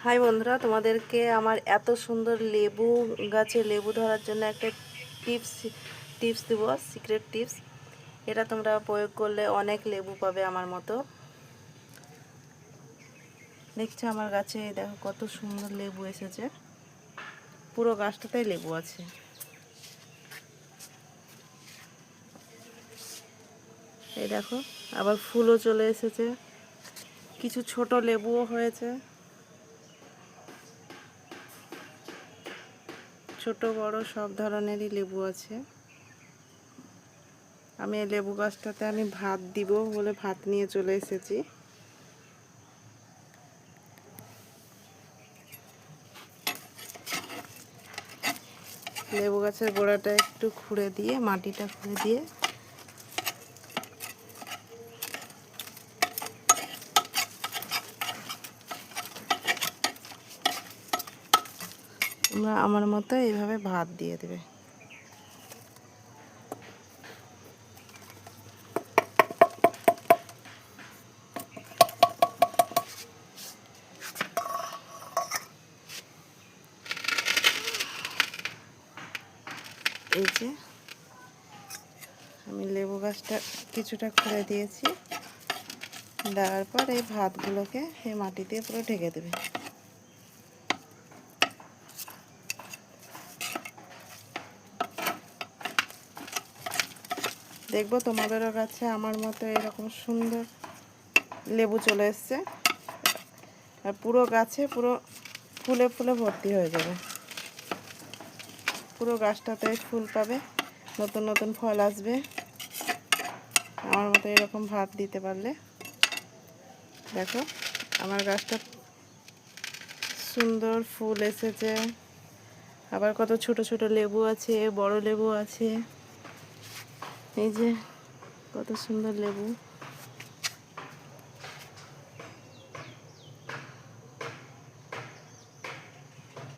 High বন্ধুরা, তোমাদেরকে আমার এত সুন্দর লেবু গাছে লেবু ধরার জন্য একটা টিপস দেব, সিক্রেট টিপস। এটা তোমরা প্রয়োগ করলে অনেক লেবু পাবে আমার মতো। দেখছো আমার গাছে, দেখো কত সুন্দর লেবু এসেছে, পুরো গাছটাতেই লেবু আছে। এই দেখো, আবার ফুলও চলে এসেছে, কিছু ছোট লেবুও হয়েছে, ছোট বড় সব ধরনেরই লেবু আছে। আমি এই লেবু গাছটাতে ভাত দিব বলে ভাত নিয়ে চলে এসেছি। লেবু গাছের গোড়াটা একটু খুঁড়ে দিয়ে, মাটিটা খুঁড়ে দিয়ে তোমরা আমার মতো এইভাবে ভাত দিয়ে দেবে। এই যে আমি লেবু গাছটা কিছুটা খুঁড়ে দিয়েছি, দেওয়ার পর এই ভাতগুলোকে এই মাটি দিয়ে পুরো ঢেকে দেবে। দেখবো তোমাদেরও কাছে আমার মতো এরকম সুন্দর লেবু চলে এসছে, আর পুরো গাছে পুরো ফুলে ফুলে ভর্তি হয়ে যাবে। পুরো গাছটাতে ফুল পাবে, নতুন নতুন ফল আসবে আমার মতো এরকম ভাত দিতে পারলে। দেখো আমার গাছটা সুন্দর ফুল এসেছে, আবার কত ছোট ছোট লেবু আছে, বড় লেবু আছে। এই যে কত সুন্দর লেবু।